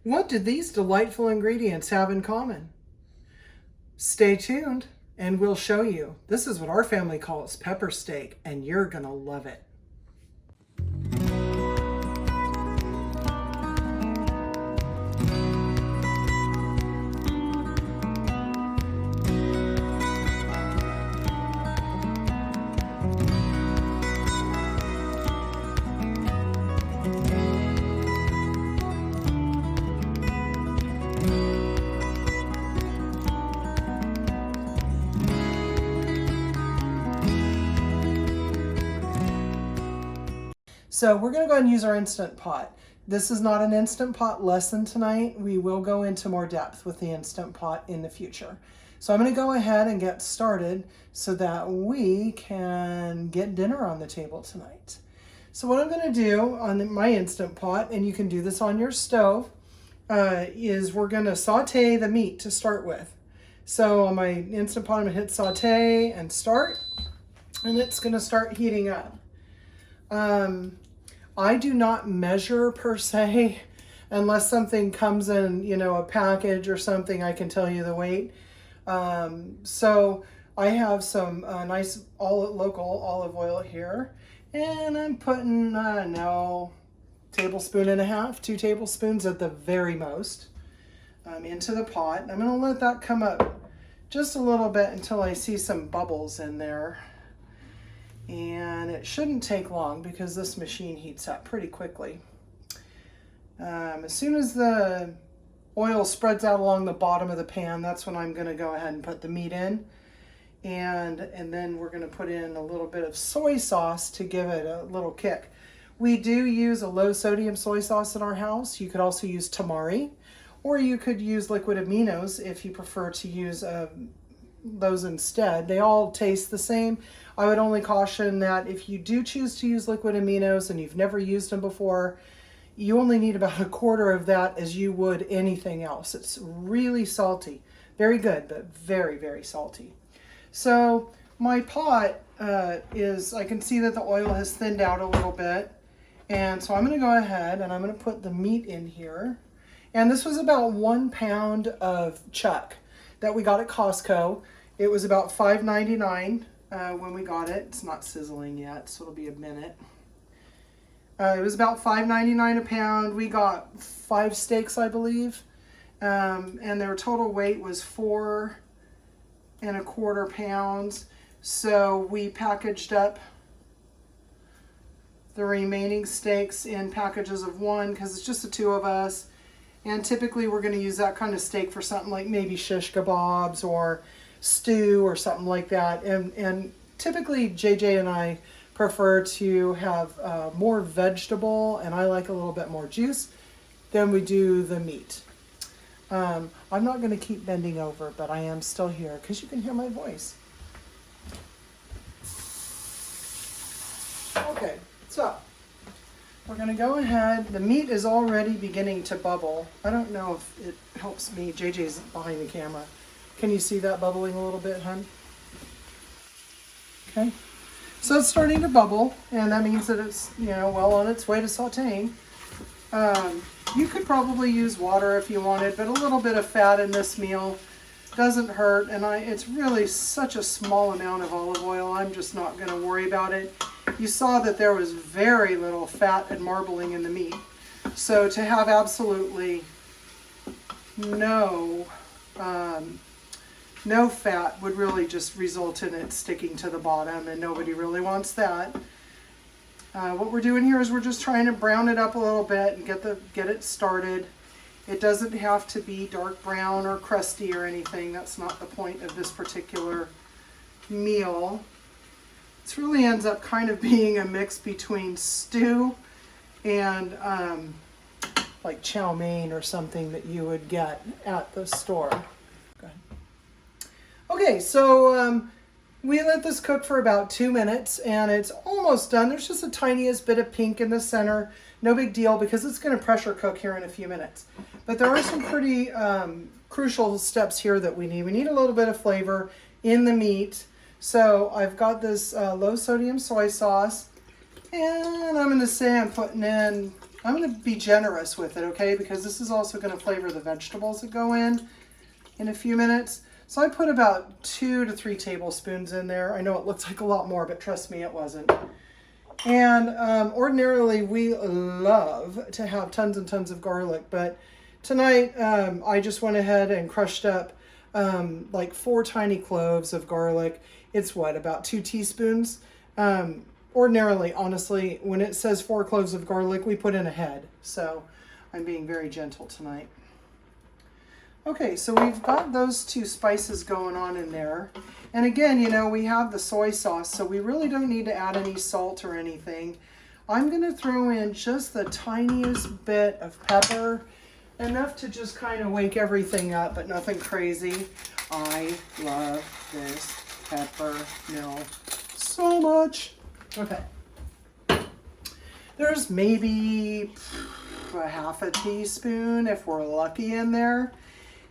What did these delightful ingredients have in common? Stay tuned and we'll show you. This is what our family calls pepper steak, and you're gonna love it. So we're gonna go ahead and use our Instant Pot. This is not an Instant Pot lesson tonight. We will go into more depth with the Instant Pot in the future. So I'm gonna go ahead and get started so that we can get dinner on the table tonight. So what I'm gonna do on my Instant Pot, and you can do this on your stove, is we're gonna saute the meat to start with. So on my Instant Pot, I'm gonna hit saute and start, and it's gonna start heating up. I do not measure per se, unless something comes in, a package or something, I can tell you the weight. So I have some nice local olive oil here, and I'm putting, tablespoon and a half, 2 tablespoons at the very most, into the pot. I'm gonna let that come up just a little bit until I see some bubbles in there. And it shouldn't take long because this machine heats up pretty quickly. As soon as the oil spreads out along the bottom of the pan, that's when I'm going to go ahead and put the meat in. And then we're going to put in a little bit of soy sauce to give it a little kick. We do use a low sodium soy sauce in our house. You could also use tamari, or you could use liquid aminos if you prefer to use those instead. They all taste the same. I would only caution that if you do choose to use liquid aminos and you've never used them before, you only need about 1/4 of that as you would anything else. It's really salty. Very good, but very, very salty. So my pot I can see that the oil has thinned out a little bit. And so I'm going to go ahead and I'm going to put the meat in here. And this was about 1 pound of chuck that we got at Costco. It was about $5.99 when we got it. It's not sizzling yet, so it'll be a minute. It was about $5.99 a pound. We got 5 steaks, I believe, and their total weight was 4 1/4 pounds. So we packaged up the remaining steaks in packages of 1 because it's just the 2 of us. And typically we're going to use that kind of steak for something like maybe shish kebabs or stew or something like that. And typically JJ and I prefer to have more vegetable, and I like a little bit more juice than we do the meat. I'm not going to keep bending over, but I am still here because you can hear my voice. Okay, so we're going to go ahead. The meat is already beginning to bubble. I don't know if it helps me. JJ's behind the camera. Can you see that bubbling a little bit, hun? Okay. So it's starting to bubble, and that means that it's, well on its way to sauteing. You could probably use water if you wanted, but a little bit of fat in this meal doesn't hurt, and it's really such a small amount of olive oil, I'm just not going to worry about it. You saw that there was very little fat and marbling in the meat. So to have absolutely no fat would really just result in it sticking to the bottom, and nobody really wants that. What we're doing here is we're just trying to brown it up a little bit and get it started. It doesn't have to be dark brown or crusty or anything. That's not the point of this particular meal. This really ends up kind of being a mix between stew and like chow mein or something that you would get at the store. Go ahead. Okay, so we let this cook for about 2 minutes, and it's almost done. There's just the tiniest bit of pink in the center. No big deal because it's going to pressure cook here in a few minutes. But there are some pretty crucial steps here that we need. We need a little bit of flavor in the meat. So I've got this low sodium soy sauce, and I'm going to say I'm putting in I'm going to be generous with it, okay? Because this is also going to flavor the vegetables that go in a few minutes. So I put about 2 to 3 tablespoons in there. I know it looks like a lot more, but trust me, it wasn't. And ordinarily we love to have tons and tons of garlic, but tonight I just went ahead and crushed up like 4 tiny cloves of garlic. It's what, about 2 teaspoons? Ordinarily, honestly, when it says 4 cloves of garlic, we put in a head. So I'm being very gentle tonight. Okay, so we've got those 2 spices going on in there. And again, you know, we have the soy sauce, so we really don't need to add any salt or anything. I'm going to throw in just the tiniest bit of pepper, enough to just kind of wake everything up, but nothing crazy. I love this pepper mill so much. Okay. There's maybe a half a teaspoon if we're lucky in there.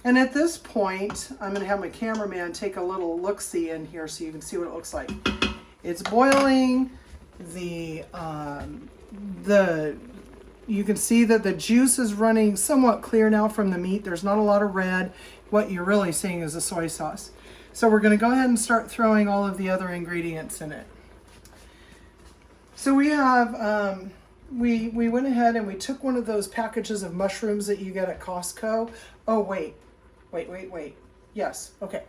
And at this point, I'm going to have my cameraman take a little look-see in here so you can see what it looks like. It's boiling. You can see that the juice is running somewhat clear now from the meat. There's not a lot of red. What you're really seeing is the soy sauce. So we're going to go ahead and start throwing all of the other ingredients in it. So we have, we went ahead and we took one of those packages of mushrooms that you get at Costco. Oh, wait. Yes, okay.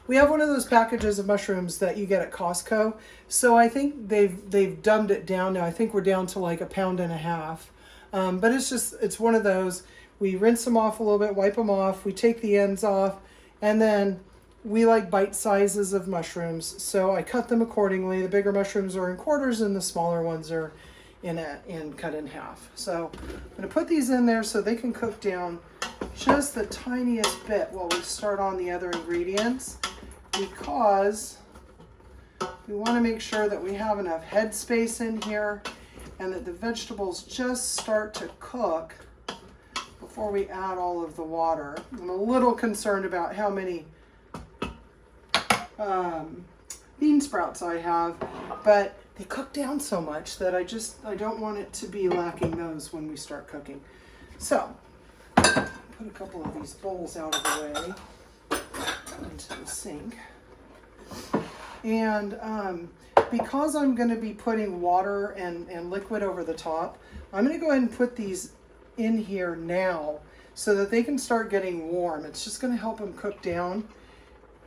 We have one of those packages of mushrooms that you get at Costco. So I think they've dumbed it down now. I think we're down to like 1.5 pounds. But it's one of those. We rinse them off a little bit, wipe them off. We take the ends off, and then we like bite sizes of mushrooms. So I cut them accordingly. The bigger mushrooms are in quarters and the smaller ones are cut in half. So I'm going to put these in there so they can cook down just the tiniest bit while we start on the other ingredients, because we want to make sure that we have enough head space in here and that the vegetables just start to cook before we add all of the water. I'm a little concerned about how many bean sprouts I have, but they cook down so much that I don't want it to be lacking those when we start cooking. So put a couple of these bowls out of the way into the sink. And because I'm going to be putting water and liquid over the top, I'm going to go ahead and put these in here now so that they can start getting warm. It's just going to help them cook down.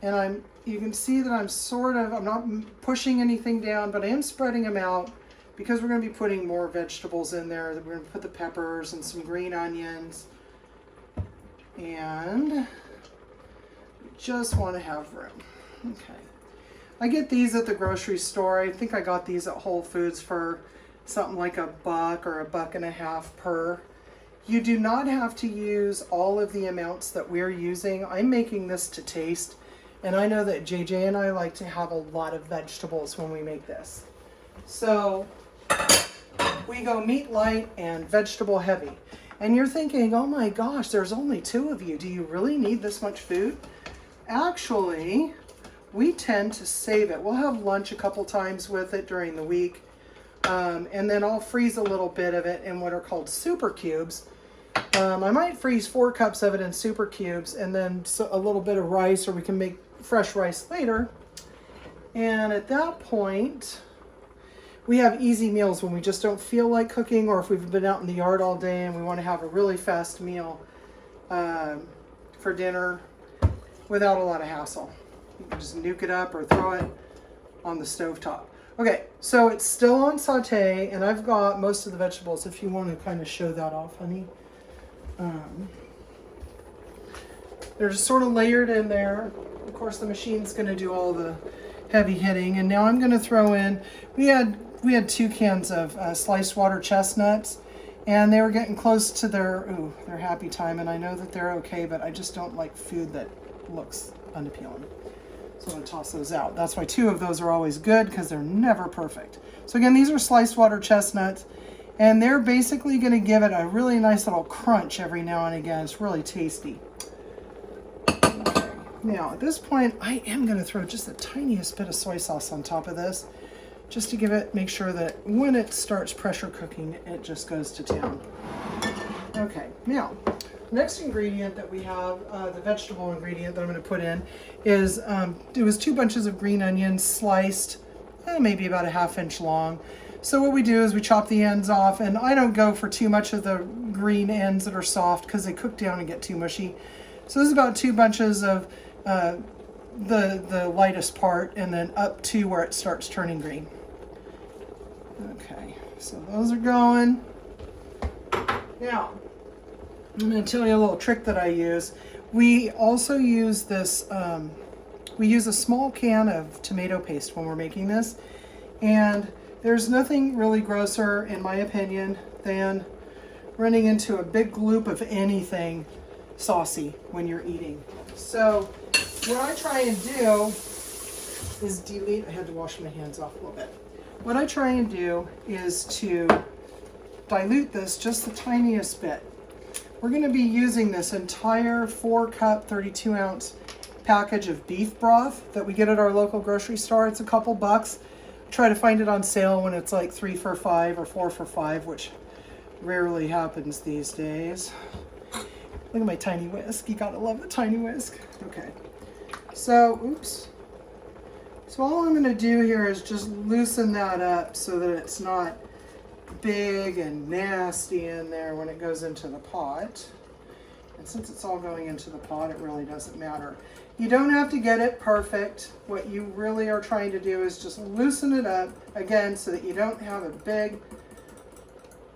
And you can see that I'm not pushing anything down, but I am spreading them out because we're going to be putting more vegetables in there. We're going to put the peppers and some green onions. And we just want to have room. Okay. I get these at the grocery store. I think I got these at Whole Foods for something like $1 or $1.50 per. You do not have to use all of the amounts that we're using. I'm making this to taste. And I know that JJ and I like to have a lot of vegetables when we make this. So we go meat light and vegetable heavy. And you're thinking, oh my gosh, there's only 2 of you. Do you really need this much food? Actually, we tend to save it. We'll have lunch a couple times with it during the week. And then I'll freeze a little bit of it in what are called super cubes. I might freeze 4 cups of it in super cubes and then a little bit of rice, or we can make fresh rice later. And at that point, we have easy meals when we just don't feel like cooking, or if we've been out in the yard all day and we want to have a really fast meal for dinner without a lot of hassle. You can just nuke it up or throw it on the stovetop. Okay, so it's still on saute, and I've got most of the vegetables, if you want to kind of show that off, honey. They're just sort of layered in there. Of course, the machine's going to do all the heavy hitting. And now I'm going to throw in, we had 2 cans of sliced water chestnuts, and they were getting close to their happy time. And I know that they're okay, but I just don't like food that looks unappealing. So I'm going to toss those out. That's why 2 of those are always good, because they're never perfect. So again, these are sliced water chestnuts, and they're basically going to give it a really nice little crunch every now and again. It's really tasty. Now, at this point, I am going to throw just the tiniest bit of soy sauce on top of this, just to give it, make sure that when it starts pressure cooking, it just goes to town. Okay, now, next ingredient that we have, the vegetable ingredient that I'm going to put in is, it was 2 bunches of green onions sliced, maybe about a 1/2 inch long. So what we do is we chop the ends off, and I don't go for too much of the green ends that are soft because they cook down and get too mushy. So this is about 2 bunches of the lightest part, and then up to where it starts turning green. Okay, so those are going. Now, I'm going to tell you a little trick that I use. We also use this, we use a small can of tomato paste when we're making this. And there's nothing really grosser, in my opinion, than running into a big gloop of anything saucy when you're eating. So what I try and do is delete, I had to wash my hands off a little bit. What I try and do is to dilute this just the tiniest bit. We're going to be using this entire 4-cup, 32-ounce package of beef broth that we get at our local grocery store. It's a couple bucks. Try to find it on sale when it's like 3 for $5 or 4 for $5, which rarely happens these days. Look at my tiny whisk. You gotta love the tiny whisk. Okay. So, oops. So all I'm gonna do here is just loosen that up so that it's not big and nasty in there when it goes into the pot. And since it's all going into the pot, it really doesn't matter. You don't have to get it perfect. What you really are trying to do is just loosen it up, again, so that you don't have a big,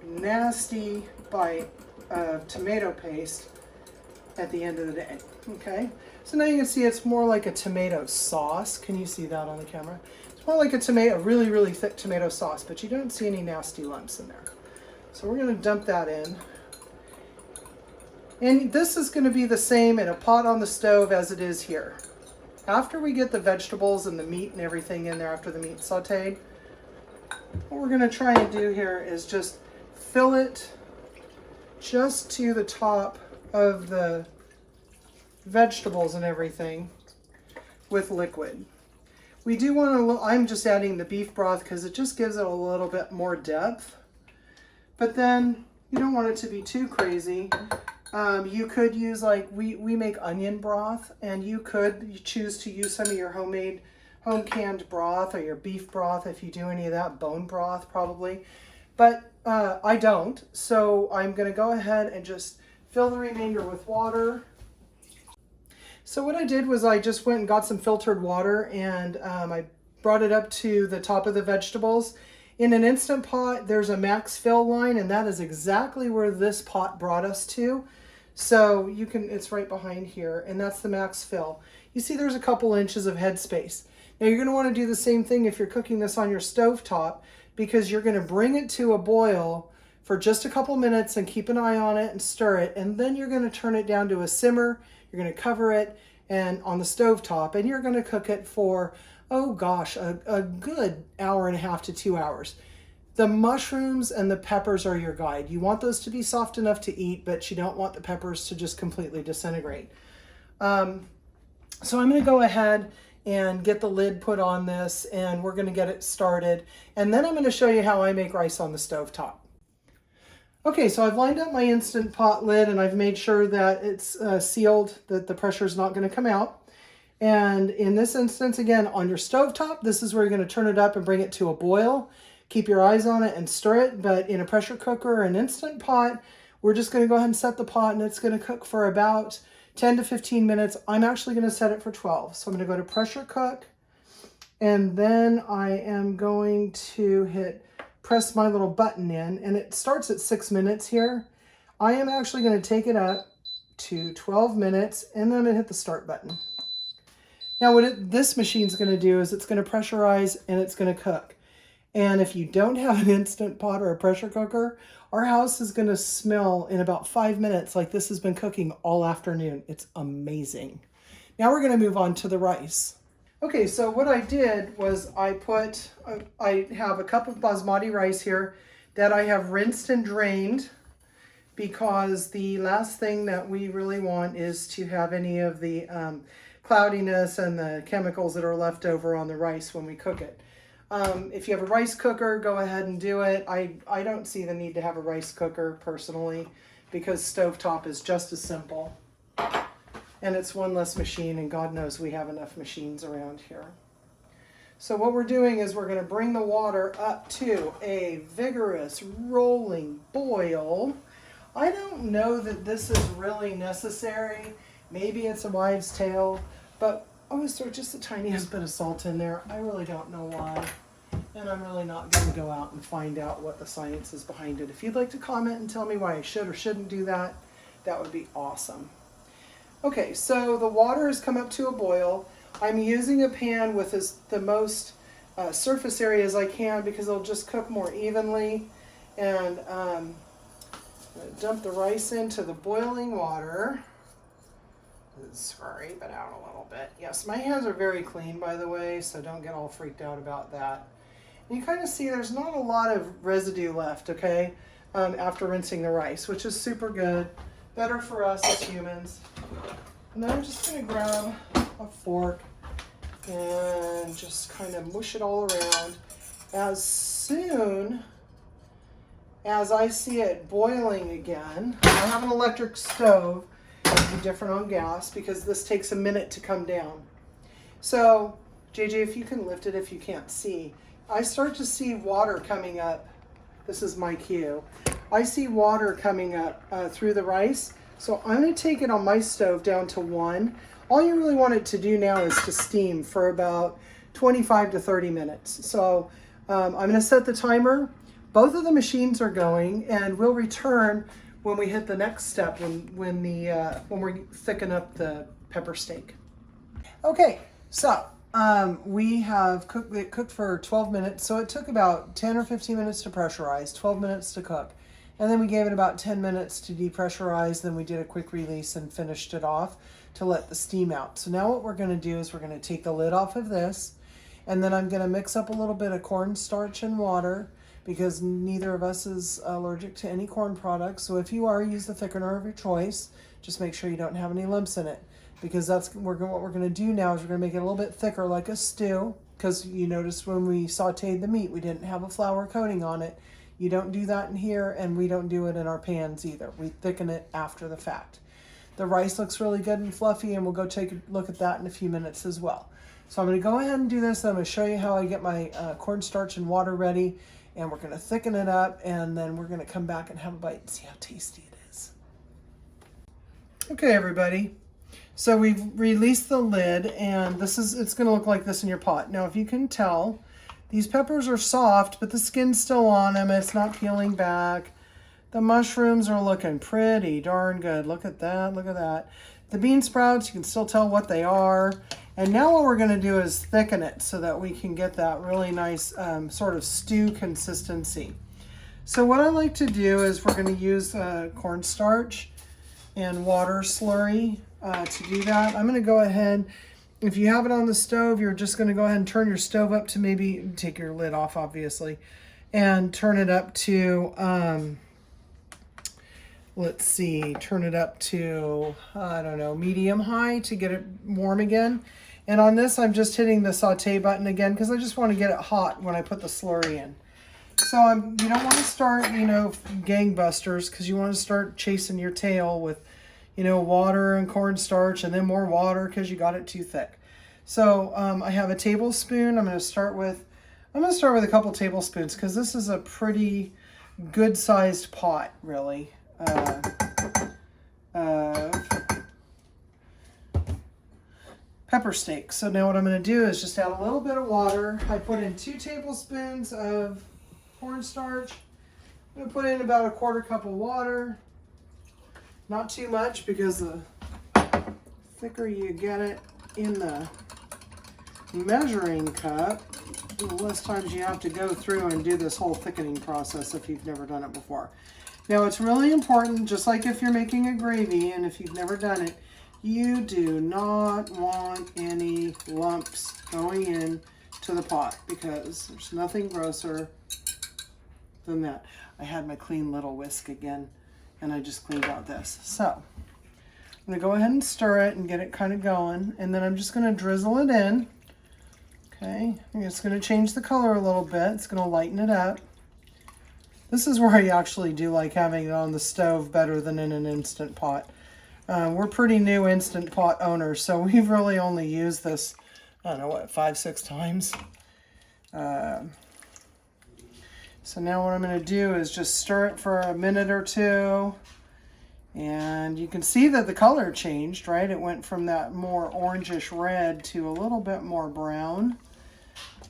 nasty bite of tomato paste at the end of the day, okay? So now you can see it's more like a tomato sauce. Can you see that on the camera? It's more like a really, really thick tomato sauce, but you don't see any nasty lumps in there. So we're gonna dump that in. And this is gonna be the same in a pot on the stove as it is here. After we get the vegetables and the meat and everything in there, after the meat's sauteed, what we're gonna try and do here is just fill it just to the top of the vegetables and everything with liquid. We do want to, I'm just adding the beef broth because it just gives it a little bit more depth. But then you don't want it to be too crazy. You could use, like, we make onion broth, and you choose to use some of your homemade, home canned broth or your beef broth if you do any of that, bone broth probably. But I don't, so I'm going to go ahead and just fill the remainder with water. So what I did was I just went and got some filtered water, and I brought it up to the top of the vegetables. In an Instant Pot, there's a max fill line, and that is exactly where this pot brought us to. So you can, it's right behind here, and that's the max fill. You see there's a couple inches of headspace. Now you're going to want to do the same thing if you're cooking this on your stovetop, because you're going to bring it to a boil for just a couple minutes and keep an eye on it and stir it, and then you're going to turn it down to a simmer. You're going to cover it and on the stovetop, and you're going to cook it for, oh gosh, a good 1.5 to 2 hours. The mushrooms and the peppers are your guide. You want those to be soft enough to eat, but you don't want the peppers to just completely disintegrate. So I'm going to go ahead and get the lid put on this, and we're going to get it started. And then I'm going to show you how I make rice on the stovetop. Okay, so I've lined up my Instant Pot lid, and I've made sure that it's sealed, that the pressure is not going to come out. And in this instance, again, on your stovetop, this is where you're going to turn it up and bring it to a boil. Keep your eyes on it and stir it, but in a pressure cooker or an Instant Pot, we're just going to go ahead and set the pot, and it's going to cook for about 10 to 15 minutes. I'm actually going to set it for 12. So I'm going to go to pressure cook, and then I am going to press my little button in, and it starts at 6 minutes here. I am actually going to take it up to 12 minutes, and then I'm going to hit the start button. Now what this machine's going to do is it's going to pressurize and it's going to cook. And if you don't have an Instant Pot or a pressure cooker, our house is going to smell in about 5 minutes like this has been cooking all afternoon. It's amazing. Now we're going to move on to the rice. Okay, so what I did was I have a cup of basmati rice here that I have rinsed and drained, because the last thing that we really want is to have any of the cloudiness and the chemicals that are left over on the rice when we cook it. If you have a rice cooker, go ahead and do it. I don't see the need to have a rice cooker personally because stovetop is just as simple. And it's one less machine, and God knows we have enough machines around here. So what we're doing is we're going to bring the water up to a vigorous rolling boil. I don't know that this is really necessary. Maybe it's a wives' tale, but I always throw just the tiniest bit of salt in there. I really don't know why. And I'm really not going to go out and find out what the science is behind it. If you'd like to comment and tell me why I should or shouldn't do that, that would be awesome. Okay, so the water has come up to a boil. I'm using a pan with the most surface area as I can because it'll just cook more evenly. And I'm going to dump the rice into the boiling water. Scrape it out a little bit. Yes, my hands are very clean, by the way, so don't get all freaked out about that. And you kind of see there's not a lot of residue left, okay, after rinsing the rice, which is super good. Better for us as humans. And then I'm just going to grab a fork and just kind of mush it all around. As soon as I see it boiling again, I have an electric stove. It'll be different on gas because this takes a minute to come down. So, JJ, if you can lift it if you can't see, I start to see water coming up. This is my cue. I see water coming up through the rice. So I'm going to take it on my stove down to 1. All you really want it to do now is to steam for about 25 to 30 minutes. So I'm going to set the timer. Both of the machines are going, and we'll return when we hit the next step, when we thicken up the pepper steak. Okay, so we have cooked for 12 minutes. So it took about 10 or 15 minutes to pressurize, 12 minutes to cook. And then we gave it about 10 minutes to depressurize. Then we did a quick release and finished it off to let the steam out. So now what we're going to do is we're going to take the lid off of this. And then I'm going to mix up a little bit of cornstarch and water because neither of us is allergic to any corn products. So if you are, use the thickener of your choice. Just make sure you don't have any lumps in it, because what we're going to do now is we're going to make it a little bit thicker like a stew, because you noticed when we sauteed the meat, we didn't have a flour coating on it. You don't do that in here, and we don't do it in our pans either. We thicken it after the fact. The rice looks really good and fluffy, and we'll go take a look at that in a few minutes as well. So I'm going to go ahead and do this. I'm going to show you how I get my cornstarch and water ready, and we're going to thicken it up, and then we're going to come back and have a bite and see how tasty it is. Okay, everybody. So we've released the lid, and it's going to look like this in your pot. Now, if you can tell, these peppers are soft, but the skin's still on them. It's not peeling back. The mushrooms are looking pretty darn good. Look at that. Look at that. The bean sprouts, you can still tell what they are. And now what we're going to do is thicken it so that we can get that really nice sort of stew consistency. So what I like to do is we're going to use cornstarch and water slurry to do that. I'm going to go ahead. If you have it on the stove, you're just going to go ahead and turn your stove up to, maybe take your lid off, obviously, and turn it up to, turn it up to, I don't know, medium high to get it warm again. And on this, I'm just hitting the saute button again because I just want to get it hot when I put the slurry in. So you don't want to start, gangbusters, because you want to start chasing your tail with, water and cornstarch and then more water because you got it too thick. So I have a tablespoon. I'm going to start with a couple tablespoons because this is a pretty good sized pot, really. Pepper steak. So now what I'm going to do is just add a little bit of water. I put in 2 tablespoons of cornstarch. I'm going to put in about 1/4 cup of water. Not too much, because the thicker you get it in the measuring cup, the less times you have to go through and do this whole thickening process if you've never done it before. Now it's really important, just like if you're making a gravy, and if you've never done it, you do not want any lumps going in to the pot, because there's nothing grosser than that. I had my clean little whisk again, and I just cleaned out this. So I'm going to go ahead and stir it and get it kind of going, and then I'm just going to drizzle it in. Okay, I'm just going to change the color a little bit. It's going to lighten it up. This is where I actually do like having it on the stove better than in an Instant Pot. We're pretty new Instant Pot owners, so we've really only used this, I don't know, what, 5-6 times. So now what I'm going to do is just stir it for a minute or two. And you can see that the color changed, right? It went from that more orangish red to a little bit more brown.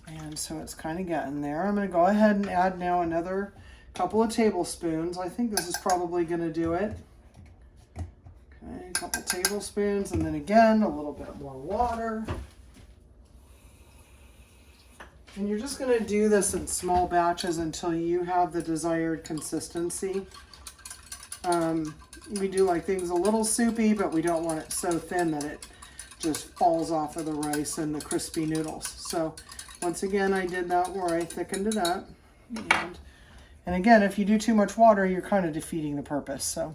And so it's kind of getting there. I'm going to go ahead and add now another couple of tablespoons. I think this is probably going to do it. Okay, a couple tablespoons, and then again, a little bit more water. And you're just going to do this in small batches until you have the desired consistency. We do like things a little soupy, but we don't want it so thin that it just falls off of the rice and the crispy noodles. So once again, I did that where I thickened it up. And again, if you do too much water, you're kind of defeating the purpose. So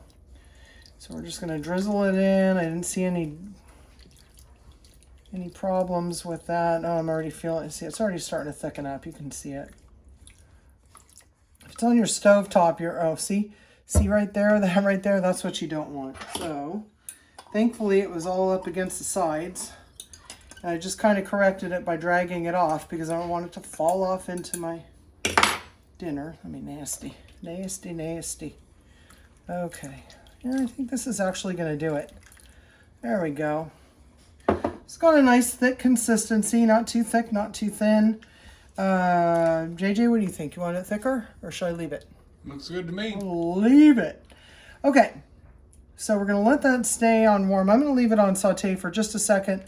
we're just going to drizzle it in. I didn't see any problems with that. Oh, I'm already feeling it. See, it's already starting to thicken up. You can see it. If it's on your stovetop, see right there, that right there, that's what you don't want. So thankfully it was all up against the sides. And I just kind of corrected it by dragging it off because I don't want it to fall off into my dinner. I mean, nasty, nasty, nasty. Okay, yeah, I think this is actually going to do it. There we go. It's got a nice thick consistency, not too thick, not too thin. JJ, what do you think? You want it thicker or should I leave it? Looks good to me. Leave it. Okay, so we're going to let that stay on warm. I'm going to leave it on saute for just a second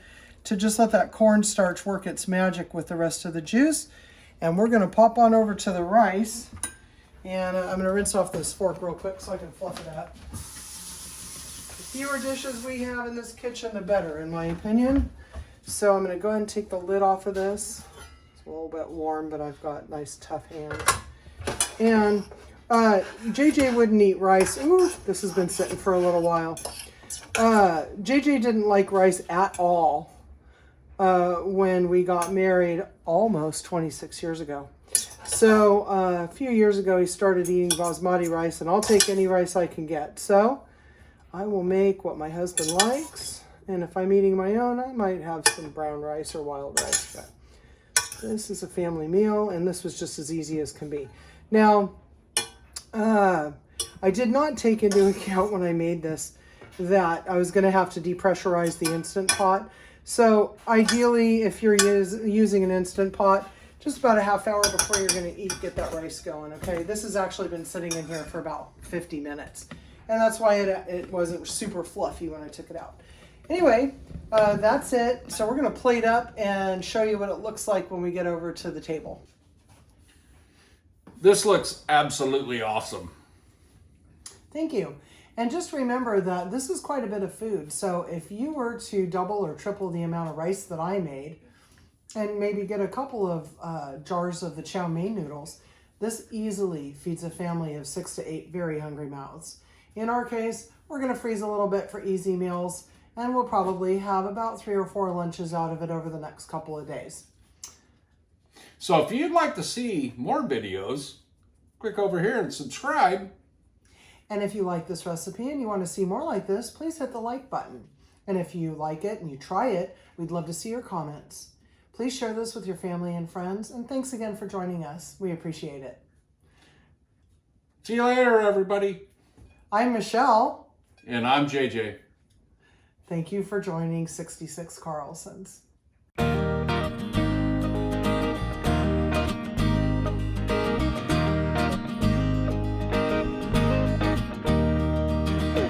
to just let that cornstarch work its magic with the rest of the juice. And we're going to pop on over to the rice. And I'm going to rinse off this fork real quick so I can fluff it up. The fewer dishes we have in this kitchen, the better, in my opinion. So I'm going to go ahead and take the lid off of this. It's a little bit warm, but I've got nice tough hands. And JJ wouldn't eat rice. Ooh, this has been sitting for a little while. JJ didn't like rice at all when we got married almost 26 years ago. So a few years ago, he started eating basmati rice, and I'll take any rice I can get. So I will make what my husband likes. And if I'm eating my own, I might have some brown rice or wild rice. But this is a family meal, and this was just as easy as can be. Now, I did not take into account when I made this that I was going to have to depressurize the Instant Pot. So ideally, if you're using an Instant Pot, just about a half hour before you're going to get that rice going, okay? This has actually been sitting in here for about 50 minutes. And that's why it wasn't super fluffy when I took it out. Anyway, that's it. So we're going to plate up and show you what it looks like when we get over to the table. This looks absolutely awesome. Thank you. And just remember that this is quite a bit of food. So if you were to double or triple the amount of rice that I made and maybe get a couple of jars of the chow mein noodles, this easily feeds a family of 6 to 8 very hungry mouths. In our case, we're going to freeze a little bit for easy meals, and we'll probably have about 3 or 4 lunches out of it over the next couple of days. So if you'd like to see more videos, click over here and subscribe. And if you like this recipe and you want to see more like this, please hit the like button. And if you like it and you try it, we'd love to see your comments. Please share this with your family and friends, and thanks again for joining us. We appreciate it. See you later, everybody. I'm Michelle. And I'm JJ. Thank you for joining 66 Carlsons.